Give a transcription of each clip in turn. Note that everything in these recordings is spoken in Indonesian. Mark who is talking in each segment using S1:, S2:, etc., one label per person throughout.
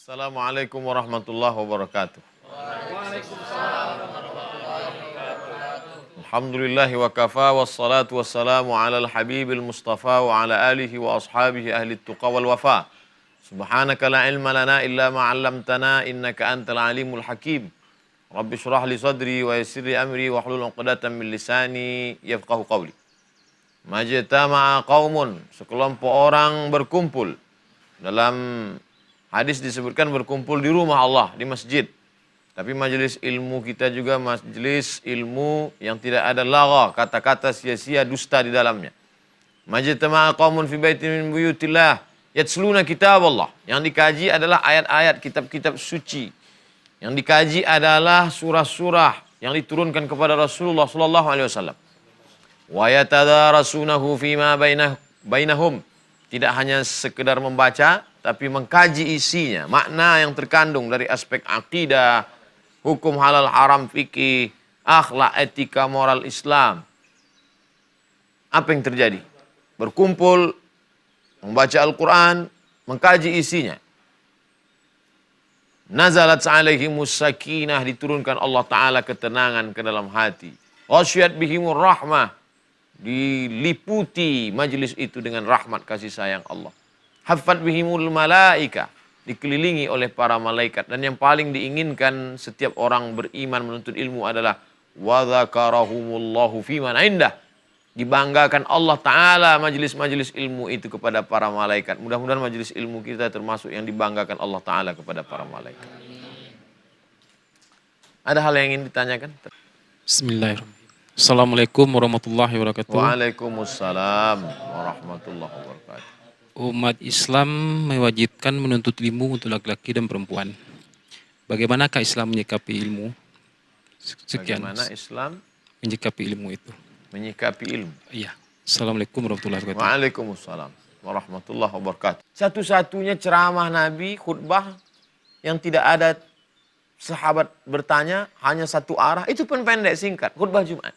S1: Assalamualaikum warahmatullahi wabarakatuh. Alhamdulillahi wa kafa wassalatu wassalamu ala al-habibil mustafa wa ala alihi wa ashabihi ahli tuqa wal wafa. Subhanaka la ilma lana illa ma 'allamtana innaka antal alimul hakim. Rabbi shrah li sadri wa yassir li amri wa hlul 'uqdatam min lisani yafqahu qawli. Majtama'a qaumun, sekelompok orang berkumpul. Dalam hadis disebutkan berkumpul di rumah Allah, di masjid. Tapi majelis ilmu kita juga majelis ilmu yang tidak ada lagha, kata-kata sia-sia, dusta di dalamnya. Majtama'a qaumun fi baitin min buyutillah yatsluna kitab Allah. Yang dikaji adalah ayat-ayat kitab-kitab suci. Yang dikaji adalah surah-surah yang diturunkan kepada Rasulullah sallallahu alaihi wasallam. Wa yatadarasunahu fima bainahum. Tidak hanya sekedar membaca, tapi mengkaji isinya, makna yang terkandung dari aspek akidah, hukum halal haram fikih, akhlak, etika, moral Islam. Apa yang terjadi? Berkumpul, membaca Al-Quran, mengkaji isinya. Nazalat alaihimus sakinah, diturunkan Allah Ta'ala ketenangan ke dalam hati. Ghasyiyat bihimur rahmah, diliputi majelis itu dengan rahmat kasih sayang Allah. Haffat bihimul malaika, dikelilingi oleh para malaikat. Dan yang paling diinginkan setiap orang beriman menuntut ilmu adalah wa dzakarahumullahu fiman indah, dibanggakan Allah Ta'ala majelis-majelis ilmu itu kepada para malaikat. Mudah-mudahan majelis ilmu kita termasuk yang dibanggakan Allah Ta'ala kepada para malaikat. Ada hal yang ingin ditanyakan?
S2: Bismillahirrahmanirrahim. Assalamualaikum warahmatullahi wabarakatuh.
S1: Waalaikumsalam warahmatullahi wabarakatuh.
S2: Umat Islam mewajibkan menuntut ilmu untuk laki-laki dan perempuan. Bagaimanakah Islam menyikapi ilmu? Sekian.
S1: Bagaimana Islam
S2: menyikapi ilmu itu?
S1: Menyikapi ilmu.
S2: Iya. Assalamualaikum warahmatullahi wabarakatuh.
S1: Waalaikumsalam warahmatullahi wabarakatuh. Satu-satunya ceramah Nabi, khutbah yang tidak ada sahabat bertanya, hanya satu arah, itu pun pendek singkat, khutbah Jumat.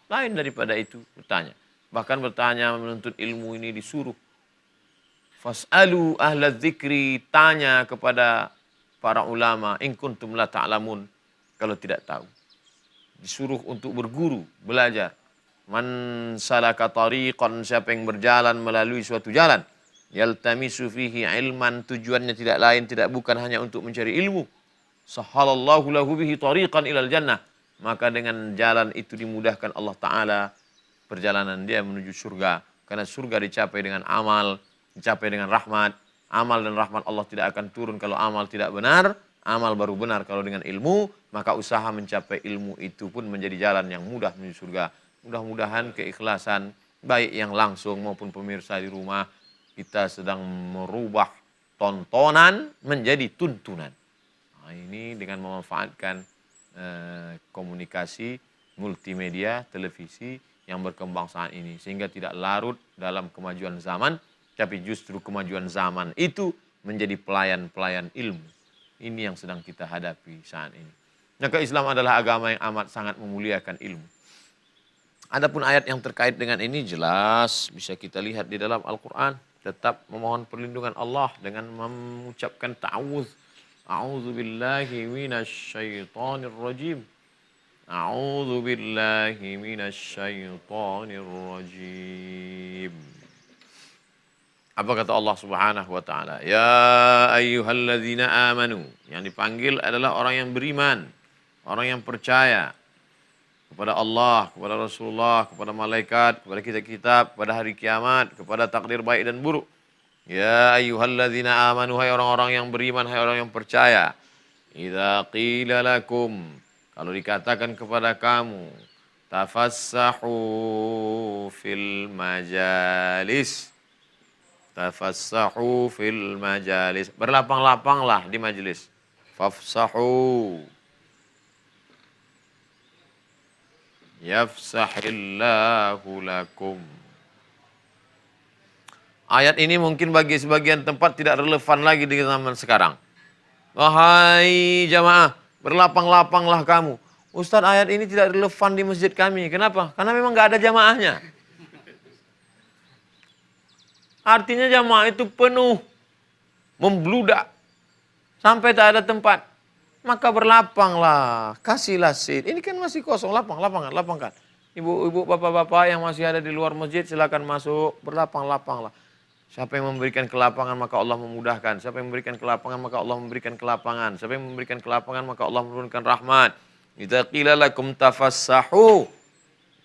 S1: Lain daripada itu bertanya. Bahkan bertanya menuntut ilmu ini disuruh. Fas'alu ahla dzikri, tanya kepada para ulama, in kuntum la ta'lamun, kalau tidak tahu. Disuruh untuk berguru, belajar. Man salaka tariqan, siapa yang berjalan melalui suatu jalan, yaltamisu fihi ilman, tujuannya tidak lain, tidak bukan hanya untuk mencari ilmu. Sahalallahu lahu bihi tariqan ilal jannah, maka dengan jalan itu dimudahkan Allah Ta'ala perjalanan dia menuju surga. Karena surga dicapai dengan amal, dicapai dengan rahmat. Amal dan rahmat Allah tidak akan turun kalau amal tidak benar. Amal baru benar kalau dengan ilmu. Maka usaha mencapai ilmu itu pun menjadi jalan yang mudah menuju surga. Mudah-mudahan keikhlasan, baik yang langsung maupun pemirsa di rumah, kita sedang merubah tontonan menjadi tuntunan. Nah, ini dengan memanfaatkan komunikasi multimedia, televisi yang berkembang saat ini. Sehingga tidak larut dalam kemajuan zaman, tapi justru kemajuan zaman itu menjadi pelayan-pelayan ilmu. Ini yang sedang kita hadapi saat ini. Maka Islam adalah agama yang amat sangat memuliakan ilmu. Adapun ayat yang terkait dengan ini jelas bisa kita lihat di dalam Al-Quran. Tetap memohon perlindungan Allah dengan mengucapkan ta'awudz. A'udzu billahi minasyaitonir rajim. A'udzu billahi minasyaitonir rajim. Apa kata Allah Subhanahu wa taala? Ya ayyuhalladzina amanu. Yang dipanggil adalah orang yang beriman, orang yang percaya kepada Allah, kepada Rasulullah, kepada malaikat, kepada kitab-kitab, kepada hari kiamat, kepada takdir baik dan buruk. Ya ayyuhalladzina amanu, hai orang-orang yang beriman, hai orang yang percaya. Idza qila lakum, kalau dikatakan kepada kamu, tafassahu fil majalis. Tafassahu fil majalis. Berlapang-lapanglah di majelis. Fafsahu. Yafsahillahu lakum. Ayat ini mungkin bagi sebagian tempat tidak relevan lagi di zaman sekarang. Wahai jamaah, berlapang-lapanglah kamu. Ustadz, ayat ini tidak relevan di masjid kami. Kenapa? Karena memang nggak ada jamaahnya. Artinya jamaah itu penuh, membludak, sampai tak ada tempat. Maka berlapanglah, kasihlah seat. Ini kan masih kosong, lapangkan. Ibu-ibu, bapak-bapak yang masih ada di luar masjid, silakan masuk, berlapanglah. Siapa yang memberikan kelapangan, maka Allah memudahkan. Siapa yang memberikan kelapangan, maka Allah memberikan kelapangan. Siapa yang memberikan kelapangan, maka Allah menurunkan rahmat. Idza qila lakum tafassahu,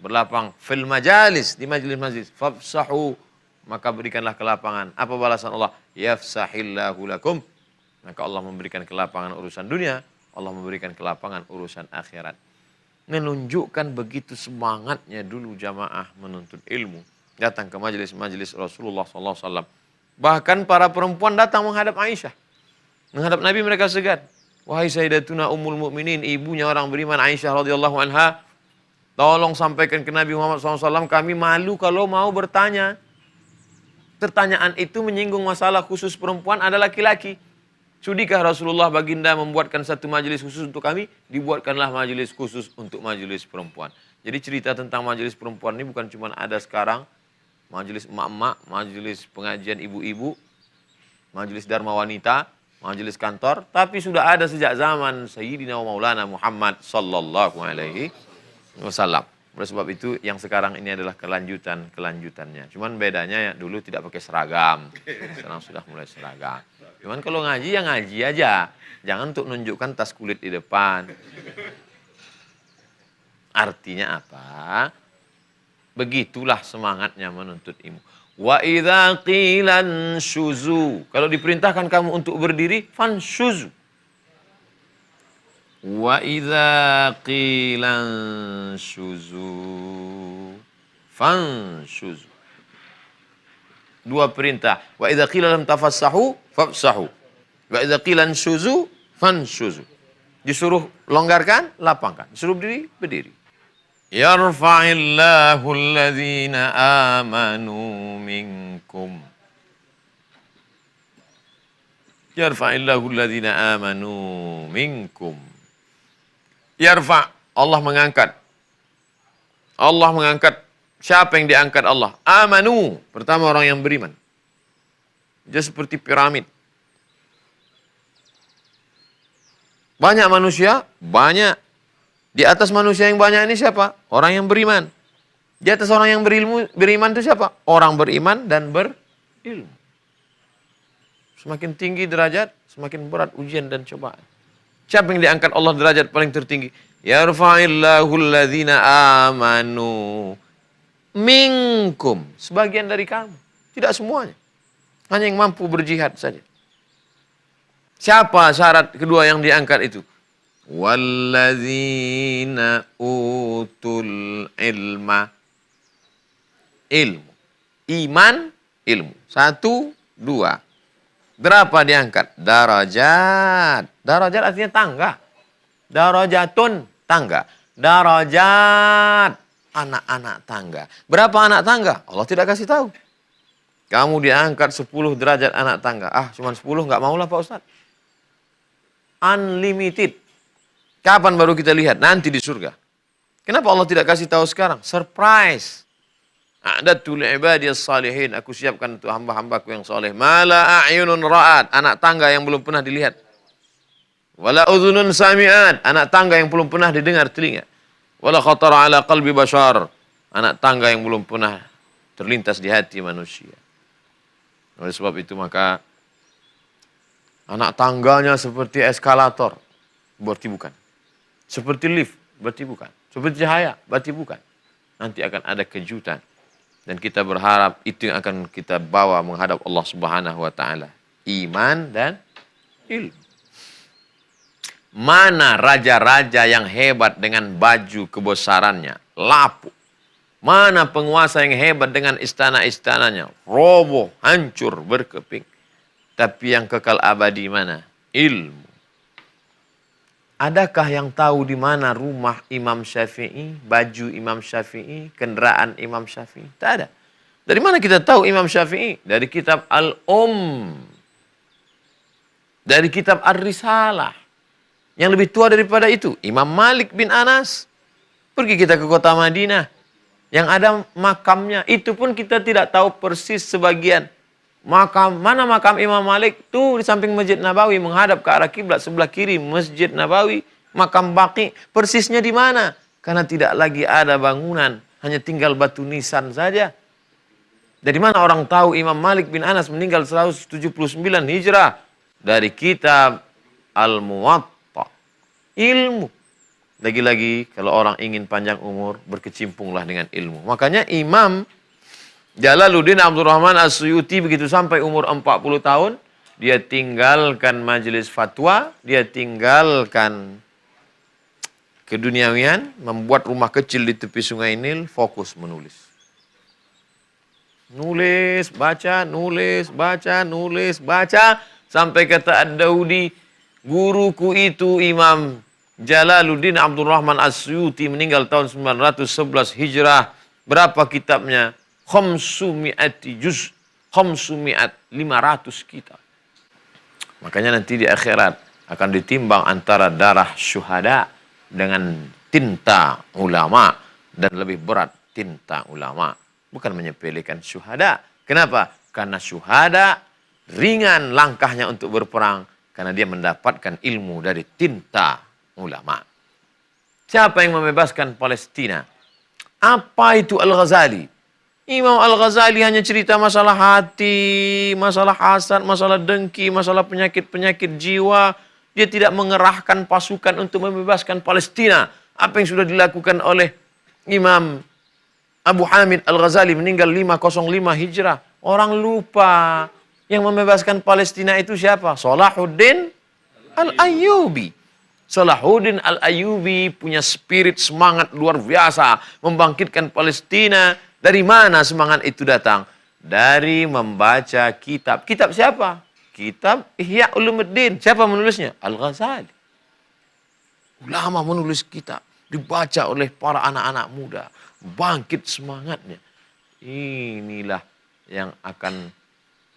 S1: berlapang fil majalis, di majelis-majelis, fafsahu, maka berikanlah kelapangan. Apa balasan Allah? Yafsahillahu lakum, maka Allah memberikan kelapangan urusan dunia, Allah memberikan kelapangan urusan akhirat. Menunjukkan begitu semangatnya dulu jamaah menuntut ilmu. Datang ke majelis-majelis Rasulullah SAW. Bahkan para perempuan datang menghadap Aisyah. Menghadap Nabi mereka segan. Wahai Sayyidatuna Ummul Mukminin, ibunya orang beriman Aisyah radhiyallahu anha, tolong sampaikan ke Nabi Muhammad SAW, kami malu kalau mau bertanya. Pertanyaan itu menyinggung masalah khusus perempuan, ada laki-laki. Sudikah Rasulullah baginda membuatkan satu majelis khusus untuk kami? Dibuatkanlah majelis khusus untuk majelis perempuan. Jadi cerita tentang majelis perempuan ini bukan cuma ada sekarang. Majelis emak-emak, majelis pengajian ibu-ibu, majelis dharma wanita, majelis kantor. Tapi sudah ada sejak zaman Sayyidina wa Maulana Muhammad sallallahu alaihi wasallam. Oleh sebab itu yang sekarang ini adalah kelanjutannya. Cuman bedanya ya dulu tidak pakai seragam. Sekarang sudah mulai seragam. Cuman kalau ngaji ya ngaji aja. Jangan untuk menunjukkan tas kulit di depan. Artinya apa? Begitulah semangatnya menuntut ilmu. Wa idza qilan syuzu. Kalau diperintahkan kamu untuk berdiri, fanshuzu. Wa idza qilan syuzu. Fanshuzu. Dua perintah. Wa idza qila lam tafassahu fafsahu. Wa idza qilan syuzu fanshuzu. Disuruh longgarkan, lapangkan. Disuruh berdiri, berdiri. Yarfa'illahu alladhina amanu minkum. Yarfa'illahu alladhina amanu minkum. Yarfa', Allah mengangkat. Allah mengangkat. Siapa yang diangkat Allah? Amanu. Pertama orang yang beriman. Dia seperti piramid. Banyak manusia, banyak. Di atas manusia yang banyak ini siapa? Orang yang beriman. Di atas orang yang beriman itu siapa? Orang beriman dan berilmu. Semakin tinggi derajat, semakin berat ujian dan cobaan. Siapa yang diangkat Allah derajat paling tertinggi? Yarfa'illahu alladhina amanu minkum. Sebagian dari kamu. Tidak semuanya. Hanya yang mampu berjihad saja. Siapa syarat kedua yang diangkat itu? Walladzina utul ilma. Ilmu. Iman, ilmu. 1, 2. Berapa diangkat? Darajat. Darajat artinya tangga. Darajatun, tangga. Darajat, anak-anak tangga. Berapa anak tangga? Allah tidak kasih tahu. Kamu diangkat 10 derajat anak tangga. Ah, cuma 10 nggak maulah Pak Ustadz. Unlimited. Kapan baru kita lihat? Nanti di surga. Kenapa Allah tidak kasih tahu sekarang? Surprise. A'dadtu li'ibadiyas salihin. Aku siapkan untuk hamba-hambaku yang soleh. Mala a'yunun ra'at. Anak tangga yang belum pernah dilihat. Wala udhunun sami'at. Anak tangga yang belum pernah didengar telinga. Wala khatara ala qalbi bashar. Anak tangga yang belum pernah terlintas di hati manusia. Oleh sebab itu maka anak tangganya seperti eskalator. Berarti bukan. Seperti lift. Berarti bukan. Seperti cahaya. Berarti bukan. Nanti akan ada kejutan. Dan kita berharap itu yang akan kita bawa menghadap Allah Subhanahu wa taala. Iman dan ilmu. Mana raja-raja yang hebat dengan baju kebesarannya, lapuk. Mana penguasa yang hebat dengan istana-istananya, roboh, hancur, berkeping. Tapi yang kekal abadi mana? Ilmu. Adakah yang tahu di mana rumah Imam Syafi'i, baju Imam Syafi'i, kendaraan Imam Syafi'i? Tak ada. Dari mana kita tahu Imam Syafi'i? Dari kitab Al-Um. Dari kitab Ar-Risalah. Yang lebih tua daripada itu, Imam Malik bin Anas. Pergi kita ke kota Madinah, yang ada makamnya. Itu pun kita tidak tahu persis sebagian. Mana makam Imam Malik? Tuh di samping Masjid Nabawi, menghadap ke arah kiblat sebelah kiri Masjid Nabawi, makam Baqi. Persisnya di mana? Karena tidak lagi ada bangunan, hanya tinggal batu nisan saja. Dari mana orang tahu Imam Malik bin Anas meninggal 179 Hijrah? Dari kitab Al-Muwatta. Ilmu. Lagi-lagi kalau orang ingin panjang umur, berkecimpunglah dengan ilmu. Makanya Imam Jalaluddin Abdurrahman As-Suyuti begitu sampai umur 40 tahun, dia tinggalkan majelis fatwa, dia tinggalkan keduniawian, membuat rumah kecil di tepi sungai Nil, fokus menulis. Nulis, baca, nulis, baca, nulis, baca. Sampai kata Ad-Daudi, guruku itu Imam Jalaluddin Abdurrahman As-Suyuti meninggal tahun 911 Hijrah. Berapa kitabnya? 500 juz. 500 kitab. Makanya nanti di akhirat akan ditimbang antara darah syuhada dengan tinta ulama. Dan lebih berat tinta ulama. Bukan menyepelekan syuhada. Kenapa? Karena syuhada ringan langkahnya untuk berperang. Karena dia mendapatkan ilmu dari tinta ulama. Siapa yang membebaskan Palestina? Apa itu Al-Ghazali? Imam Al-Ghazali hanya cerita masalah hati, masalah hasad, masalah dengki, masalah penyakit-penyakit jiwa. Dia tidak mengerahkan pasukan untuk membebaskan Palestina. Apa yang sudah dilakukan oleh Imam Abu Hamid Al-Ghazali meninggal 505 Hijrah. Orang lupa yang membebaskan Palestina itu siapa? Salahuddin Al-Ayyubi. Salahuddin Al-Ayyubi punya spirit semangat luar biasa membangkitkan Palestina. Dari mana semangat itu datang? Dari membaca kitab. Kitab siapa? Kitab Ihya Ulumuddin. Siapa menulisnya? Al-Ghazali. Ulama menulis kitab. Dibaca oleh para anak-anak muda. Bangkit semangatnya. Inilah yang akan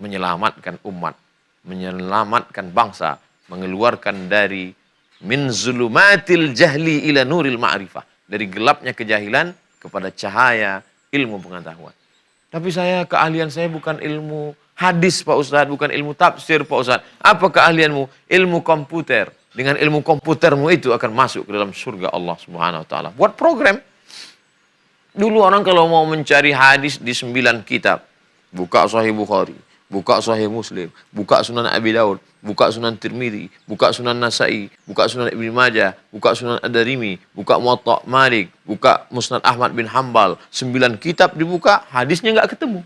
S1: menyelamatkan umat. Menyelamatkan bangsa. Mengeluarkan dari min zulumatil jahli ila nuril ma'rifah. Dari gelapnya kejahilan kepada cahaya ilmu pengetahuan. Tapi keahlian saya bukan ilmu hadis Pak Ustadz, bukan ilmu tafsir Pak Ustadz. Apa keahlianmu? Ilmu komputer. Dengan ilmu komputermu itu akan masuk ke dalam surga Allah Subhanahu wa taala. Buat program. Dulu orang kalau mau mencari hadis di 9 kitab, buka Sahih Bukhari, buka Sahih Muslim, buka Sunan Abi Daud, buka Sunan Tirmidzi, buka Sunan Nasa'i, buka Sunan Ibnu Majah, buka Sunan Ad-Darimi, buka Muwatta Malik, buka Musnad Ahmad bin Hambal. 9 kitab dibuka, hadisnya nggak ketemu.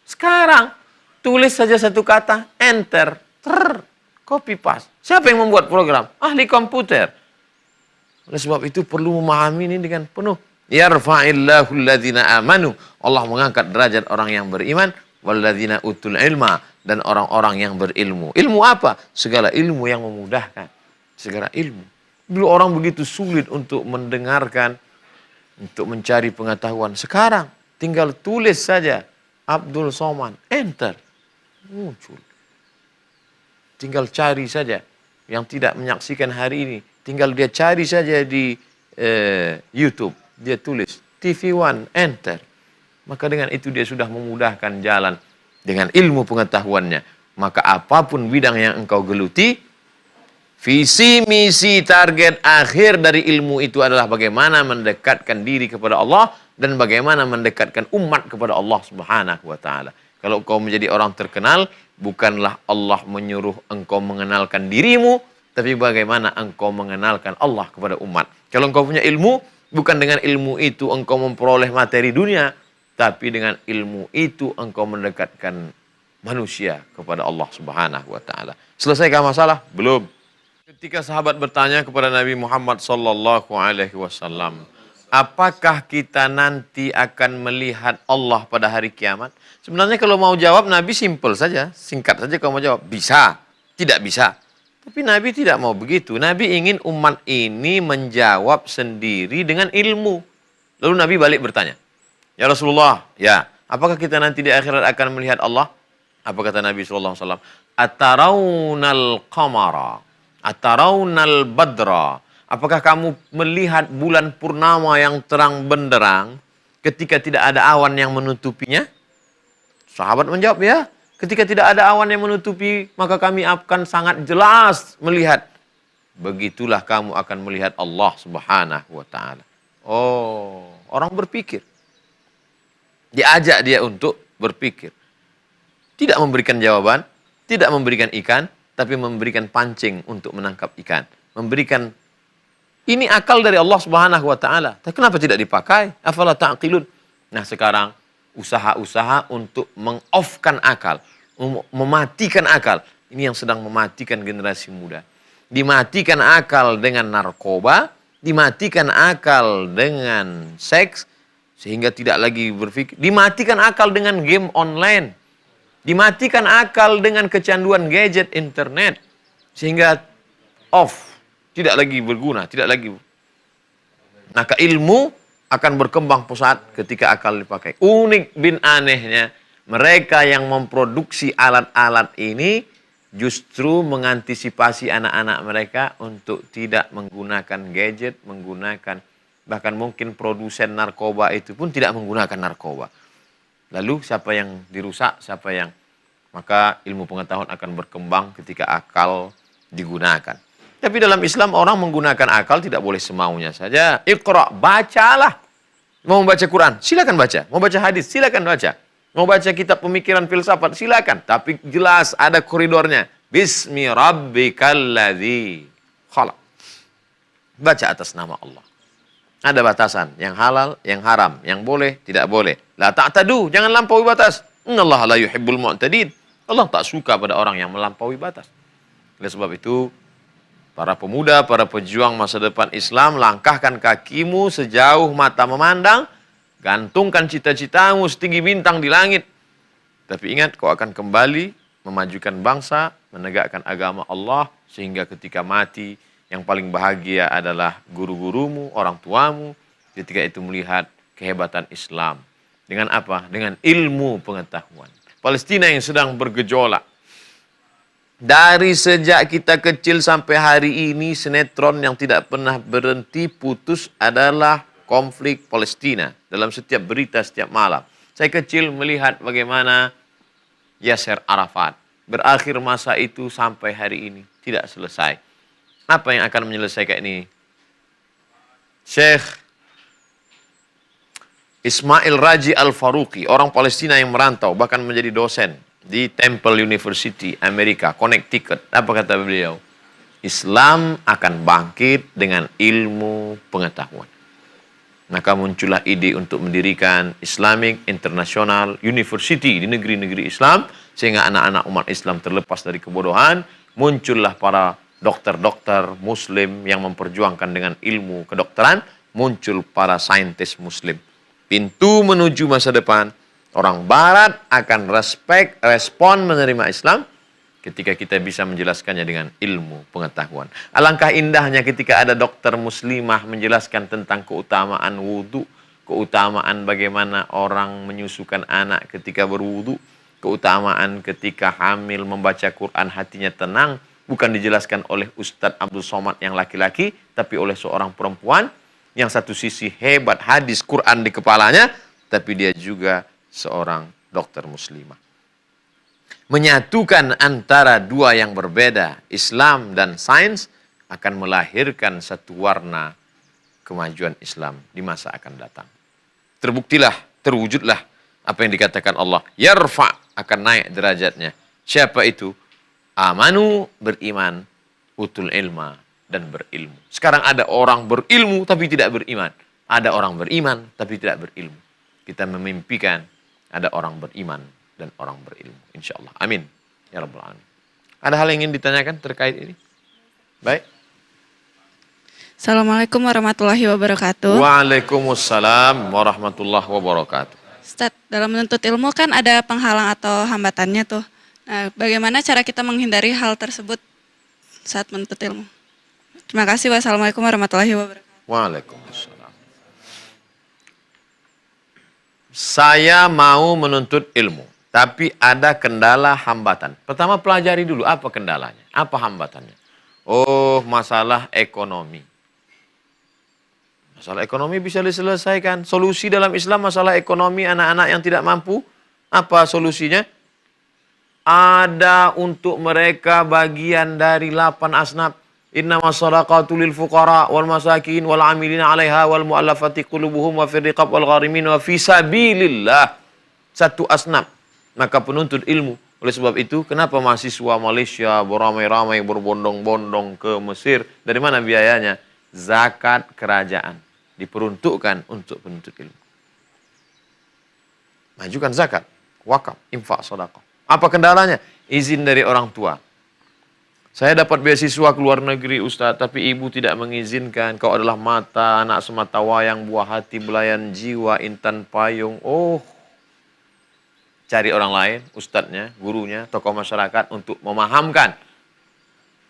S1: Sekarang tulis saja satu kata, enter, copy paste. Siapa yang membuat program? Ahli komputer. Oleh sebab itu perlu memahami ini dengan penuh. Yarfa'illahu alladhina amanu. Allah mengangkat derajat orang yang beriman. Walladzina utul ilma. Dan orang-orang yang berilmu. Ilmu apa? Segala ilmu yang memudahkan. Segala ilmu. Dulu orang begitu sulit untuk mendengarkan. Untuk mencari pengetahuan. Sekarang tinggal tulis saja. Abdul Somad. Enter. Muncul. Tinggal cari saja. Yang tidak menyaksikan hari ini. Tinggal dia cari saja di YouTube. Dia tulis TV One, enter. Maka dengan itu dia sudah memudahkan jalan dengan ilmu pengetahuannya. Maka apapun bidang yang engkau geluti, visi, misi, target akhir dari ilmu itu adalah bagaimana mendekatkan diri kepada Allah dan bagaimana mendekatkan umat kepada Allah Subhanahu wa taala. Kalau engkau menjadi orang terkenal, bukanlah Allah menyuruh engkau mengenalkan dirimu, tapi bagaimana engkau mengenalkan Allah kepada umat. Kalau engkau punya ilmu, bukan dengan ilmu itu engkau memperoleh materi dunia, tapi dengan ilmu itu engkau mendekatkan manusia kepada Allah Subhanahu wa taala. Selesaikah masalah? Belum. Ketika sahabat bertanya kepada Nabi Muhammad sallallahu alaihi wasallam, apakah kita nanti akan melihat Allah pada hari kiamat? Sebenarnya kalau mau jawab Nabi simpel saja, singkat saja kalau mau jawab, bisa, tidak bisa. Tapi Nabi tidak mau begitu. Nabi ingin umat ini menjawab sendiri dengan ilmu. Lalu Nabi balik bertanya, ya Rasulullah, ya, apakah kita nanti di akhirat akan melihat Allah? Apa kata Nabi SAW? Atarawnal qamara. Atarawnal badra. Apakah kamu melihat bulan purnama yang terang benderang ketika tidak ada awan yang menutupinya? Sahabat menjawab, ya. Ketika tidak ada awan yang menutupi, maka kami akan sangat jelas melihat. Begitulah kamu akan melihat Allah Subhanahu wa ta'ala. Oh, orang berpikir. Diajak dia untuk berpikir. Tidak memberikan jawaban, tidak memberikan ikan, tapi memberikan pancing untuk menangkap ikan. Memberikan, ini akal dari Allah Subhanahu wa ta'ala. Tapi kenapa tidak dipakai? Afala ta'qilun. Nah, sekarang usaha-usaha untuk meng-off-kan akal, mematikan akal. Ini yang sedang mematikan generasi muda. Dimatikan akal dengan narkoba, dimatikan akal dengan seks, sehingga tidak lagi berpikir. Dimatikan akal dengan game online. Dimatikan akal dengan kecanduan gadget internet. Sehingga off. Tidak lagi berguna, tidak lagi. Maka ilmu akan berkembang pesat ketika akal dipakai. Unik bin anehnya, mereka yang memproduksi alat-alat ini justru mengantisipasi anak-anak mereka untuk tidak menggunakan gadget, menggunakan, bahkan mungkin produsen narkoba itu pun tidak menggunakan narkoba. Lalu siapa yang dirusak, siapa yang... Maka ilmu pengetahuan akan berkembang ketika akal digunakan. Tapi dalam Islam orang menggunakan akal tidak boleh semaunya saja. Iqra, bacalah. Mau baca Quran, silakan baca. Mau baca hadis, silakan baca. Mau baca kitab pemikiran filsafat, silakan. Tapi jelas ada koridornya. Bismi rabbikal ladzi khalaq. Baca atas nama Allah. Ada batasan, yang halal, yang haram, yang boleh, tidak boleh. La ta'tadu, jangan lampaui batas. Innallaha la yuhibbul mu'tadin. Allah tak suka pada orang yang melampaui batas. Oleh sebab itu, para pemuda, para pejuang masa depan Islam, langkahkan kakimu sejauh mata memandang, gantungkan cita-citamu setinggi bintang di langit. Tapi ingat, kau akan kembali memajukan bangsa, menegakkan agama Allah, sehingga ketika mati, yang paling bahagia adalah guru-gurumu, orang tuamu, ketika itu melihat kehebatan Islam. Dengan apa? Dengan ilmu pengetahuan. Palestina yang sedang bergejolak. Dari sejak kita kecil sampai hari ini, sinetron yang tidak pernah berhenti putus adalah konflik Palestina. Dalam setiap berita, setiap malam. Saya kecil melihat bagaimana Yasser Arafat. Berakhir masa itu sampai hari ini. Tidak selesai. Apa yang akan menyelesaikan ini? Syekh Ismail Raji Al-Faruqi, orang Palestina yang merantau, bahkan menjadi dosen di Temple University, Amerika, Connecticut. Apa kata beliau? Islam akan bangkit dengan ilmu pengetahuan. Maka muncullah ide untuk mendirikan Islamic International University di negeri-negeri Islam, sehingga anak-anak umat Islam terlepas dari kebodohan. Muncullah para dokter-dokter Muslim yang memperjuangkan dengan ilmu kedokteran. Muncul para saintis Muslim. Pintu menuju masa depan. Orang Barat akan respon menerima Islam ketika kita bisa menjelaskannya dengan ilmu pengetahuan. Alangkah indahnya ketika ada dokter muslimah menjelaskan tentang keutamaan wudhu, keutamaan bagaimana orang menyusukan anak ketika berwudhu, keutamaan ketika hamil membaca Quran hatinya tenang, bukan dijelaskan oleh Ustadz Abdul Somad yang laki-laki, tapi oleh seorang perempuan yang satu sisi hebat hadis Quran di kepalanya, tapi dia juga seorang dokter muslimah. Menyatukan antara dua yang berbeda, Islam dan sains, akan melahirkan satu warna kemajuan Islam di masa akan datang. Terbuktilah, terwujudlah apa yang dikatakan Allah. Yarfa, akan naik derajatnya. Siapa itu? Amanu, beriman, utul ilma, dan berilmu. Sekarang ada orang berilmu tapi tidak beriman. Ada orang beriman tapi tidak berilmu. Kita memimpikan ada orang beriman dan orang berilmu. InsyaAllah. Amin. Ya Rabbal Alamin. Ada hal yang ingin ditanyakan terkait ini? Baik.
S3: Assalamualaikum warahmatullahi wabarakatuh.
S1: Waalaikumsalam warahmatullahi wabarakatuh.
S3: Ustaz, dalam menuntut ilmu kan ada penghalang atau hambatannya tuh. Nah, bagaimana cara kita menghindari hal tersebut saat menuntut ilmu? Terima kasih. Wassalamualaikum warahmatullahi wabarakatuh.
S1: Waalaikumsalam. Saya mau menuntut ilmu, tapi ada kendala hambatan. Pertama pelajari dulu apa kendalanya, apa hambatannya. Oh, masalah ekonomi. Masalah ekonomi bisa diselesaikan. Solusi dalam Islam masalah ekonomi anak-anak yang tidak mampu. Apa solusinya? Ada untuk mereka bagian dari 8 asnaf. Innamas shadaqatu lil fuqara wal masakin wal amilina 'alaiha wal mu'allafati qulubuhum wa fir riqab wal gharimin wa fi sabilillah. Satu asnaf. Maka penuntut ilmu. Oleh sebab itu, kenapa mahasiswa Malaysia beramai-ramai berbondong-bondong ke Mesir? Dari mana biayanya? Zakat kerajaan. Diperuntukkan untuk penuntut ilmu. Majukan zakat, wakaf, infak, sedekah. Apa kendalanya? Izin dari orang tua. Saya dapat beasiswa ke luar negeri, Ustaz, tapi ibu tidak mengizinkan. Kau adalah mata, anak semata wayang, buah hati, belayan jiwa, intan payung. Oh, cari orang lain, ustadznya, gurunya, tokoh masyarakat untuk memahamkan.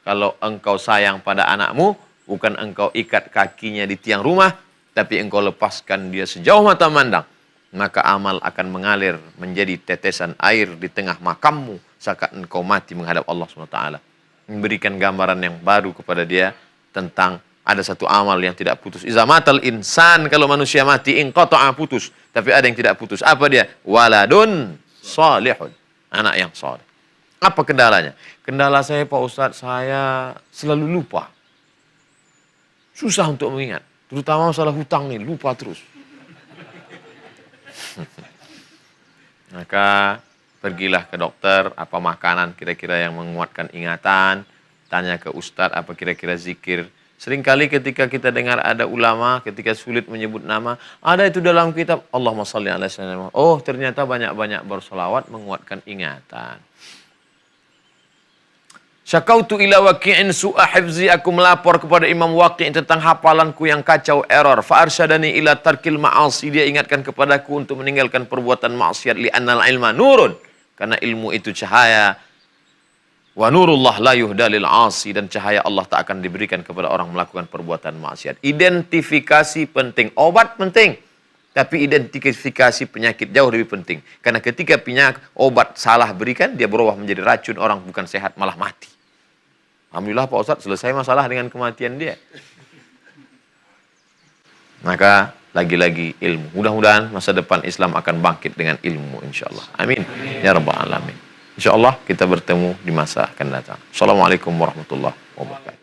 S1: Kalau engkau sayang pada anakmu, bukan engkau ikat kakinya di tiang rumah, tapi engkau lepaskan dia sejauh mata mandang. Maka amal akan mengalir menjadi tetesan air di tengah makammu saat engkau mati menghadap Allah SWT. Memberikan gambaran yang baru kepada dia tentang ada satu amal yang tidak putus. Iza matal insan, kalau manusia mati, inqata'a putus. Tapi ada yang tidak putus. Apa dia? Waladun salihun. Anak yang saleh. Apa kendalanya? Kendala saya, Pak Ustadz, saya selalu lupa. Susah untuk mengingat. Terutama masalah hutang nih, lupa terus. Maka pergilah ke dokter, apa makanan kira-kira yang menguatkan ingatan. Tanya ke ustadz apa kira-kira zikir. Seringkali ketika kita dengar ada ulama, ketika sulit menyebut nama, ada itu dalam kitab, Allahumma salli ala sayyidina. Oh, ternyata banyak-banyak bersolawat menguatkan ingatan. Syakautu ila waqi'in su'a hifzi, aku melapor kepada Imam Waqi' tentang hafalanku yang kacau, error. Fa'arsyadani ila tarkil ma'asi, dia ingatkan kepadaku untuk meninggalkan perbuatan maksiat. Li'annal ilma nurun, karena ilmu itu cahaya. Wa nurullah la yuhda lil 'asi, dan cahaya Allah tak akan diberikan kepada orang melakukan perbuatan maksiat. Identifikasi penting, obat penting, tapi identifikasi penyakit jauh lebih penting. Karena ketika obat salah berikan, dia berubah menjadi racun, orang bukan sehat malah mati. Alhamdulillah Pak Ustadz, selesai masalah dengan kematian dia. Maka lagi-lagi ilmu. Mudah-mudahan masa depan Islam akan bangkit dengan ilmu, insyaAllah. Amin. Ya Rabbal Alamin. InsyaAllah kita bertemu di masa akan datang. Assalamualaikum warahmatullahi wabarakatuh.